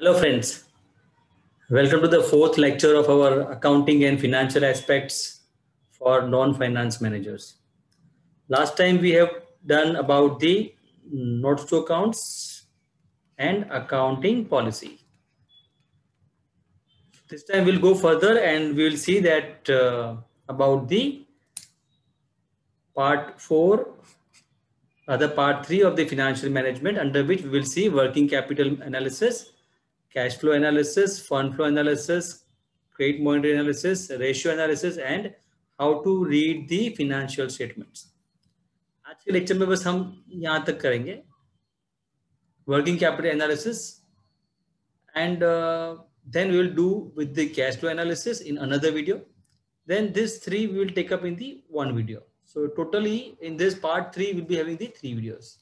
Hello friends, welcome to the fourth lecture of our accounting and financial aspects for non-finance managers. Last time we have done about the notes to accounts and accounting policy. This time we'll go further and we'll see that about the part 4, part 3 of the financial management, under which we will see working capital analysis, cash flow analysis, fund flow analysis, credit monitoring analysis, ratio analysis, and how to read the financial statements. आज के lecture में बस हम यहाँ तक करेंगे working capital analysis, and then we will do with the cash flow analysis in another video. Then this 3 we will take up in the one video. So totally in this part 3 we'll be having the 3 videos.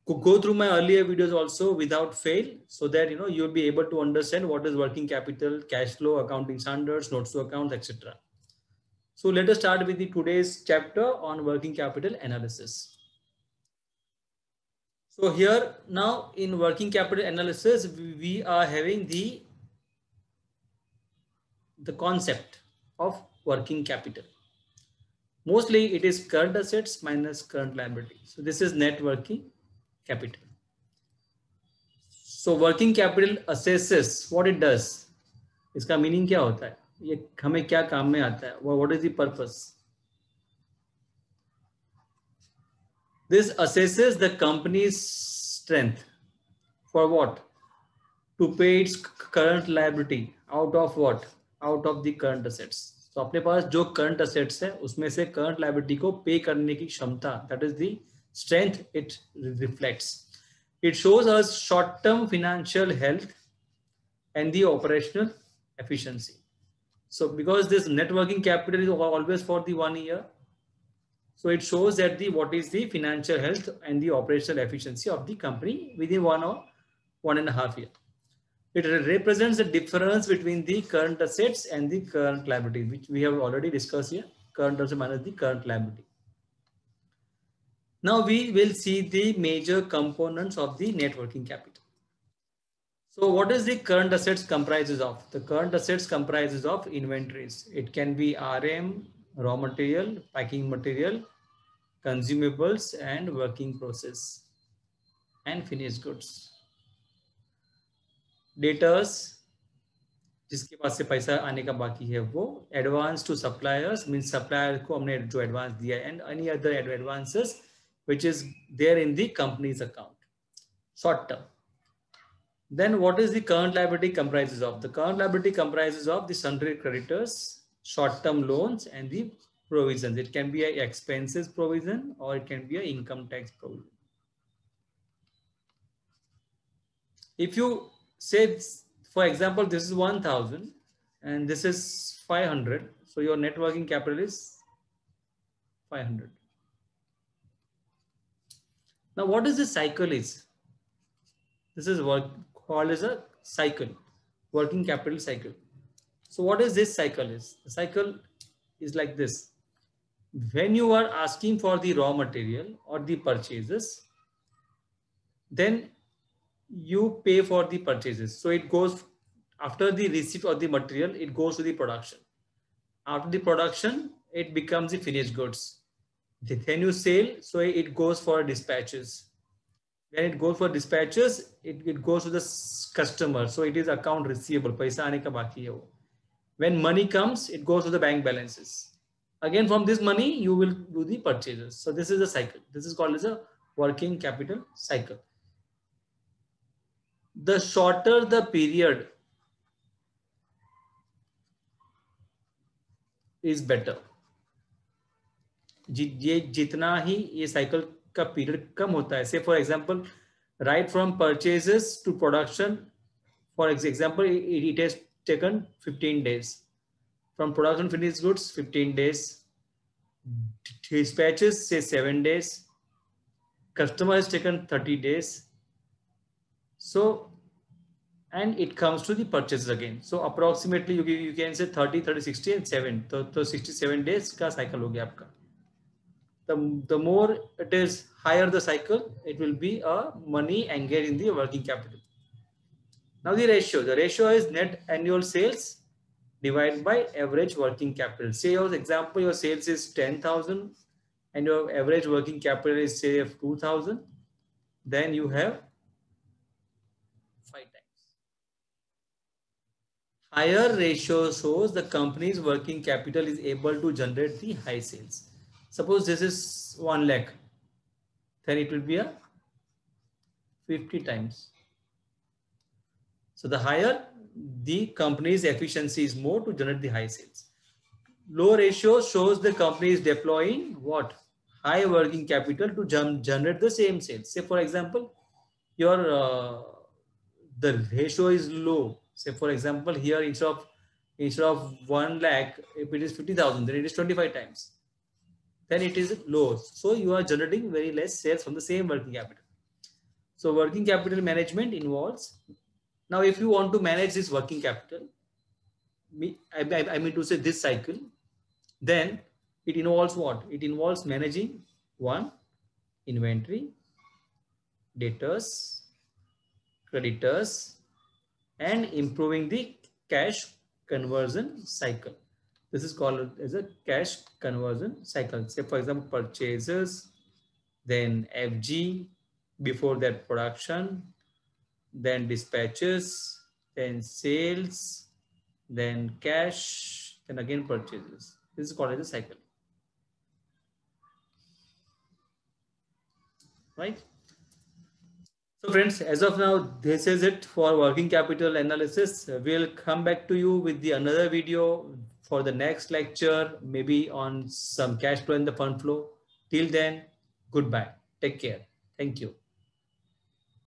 Go through my earlier videos also without fail, so that you'll be able to understand what is working capital, cash flow, accounting standards, notes to accounts, etc. So let us start with the today's chapter on working capital analysis. So here now in working capital analysis we are having the concept of working capital. Mostly it is current assets minus current liability. So this is net working capital. So working capital assesses what it does. इसका meaning क्या होता है, ये हमें क्या काम में आता है, what is the purpose? This assesses the company's strength for what? To pay its current liability out of what? Out of the current assets. तो अपने पास जो current assets है उसमें से current liability को pay करने की क्षमता, that is the strength it reflects. It shows us short-term financial health and the operational efficiency. So because this net working capital is always for the 1 year, so it shows that what is the financial health and the operational efficiency of the company within 1 or 1.5 years. It represents the difference between the current assets and the current liability, which we have already discussed here. Current assets minus the current liability. Now we will see the major components of the net working capital. So what is the current assets comprises of? The current assets comprises of inventories. It can be RM, raw material, packing material, consumables, and working process, and finished goods. Debtors, जिसके पास से पैसा आने का बाकी है वो. Advance to suppliers means supplier को हमने जो advance दिया, and any other advances which is there in the company's account, short term. Then what is the current liability comprises of? The current liability comprises of the sundry creditors, short term loans, and the provisions. It can be an expenses provision or it can be an income tax provision. If you say, for example, this is 1,000 and this is 500, so your net working capital is 500. Now what is the cycle is? This is called as a cycle, working capital cycle. So what is this cycle is? The cycle is like this. When you are asking for the raw material or the purchases, then you pay for the purchases. So it goes after the receipt of the material, it goes to the production. After the production, it becomes the finished goods. Then you sell, so it goes for dispatches. When it goes for dispatches, it goes to the customer. So it is account receivable. Paisa aane ka baki hai wo. When money comes, it goes to the bank balances. Again, from this money, you will do the purchases. So this is a cycle. This is called as a working capital cycle. The shorter the period is better. जितना ही ये cycle का period कम होता है, say for example, right from purchases to production, for example, it has taken 15 days. From production finished goods, 15 days. Dispatches, say 7 days. Customer has taken 30 days. So, and it comes to the purchases again. So approximately you can say 30, 30, 60 and 7. So 67 days का cycle हो गया आपका. The more it is higher the cycle, it will be a money engaged in the working capital. Now the ratio is net annual sales divided by average working capital. Say your example, your sales is 10,000 and your average working capital is say of 2,000. Then you have 5 times. Higher ratio shows the company's working capital is able to generate the high sales. Suppose this is 1 lakh, then it will be a 50 times. So the higher the company's efficiency is more to generate the high sales. Low ratio shows the company is deploying what? High working capital to generate the same sales. Say for example, your the ratio is low. Say for example, here instead of 1 lakh, if it is 50,000, then it is 25 times. Then it is low. So you are generating very less sales from the same working capital. So working capital management involves, now if you want to manage this working capital, I mean to say this cycle, then it involves what? It involves managing one, inventory, debtors, creditors, and improving the cash conversion cycle. This is called as a cash conversion cycle. Say for example, purchases, then FG, before that production, then dispatches, then sales, then cash, then again purchases. This is called as a cycle. Right? So friends, as of now, this is it for working capital analysis. We'll come back to you with the another video for the next lecture, maybe on some cash flow and the fund flow. Till then, goodbye. Take care. Thank you.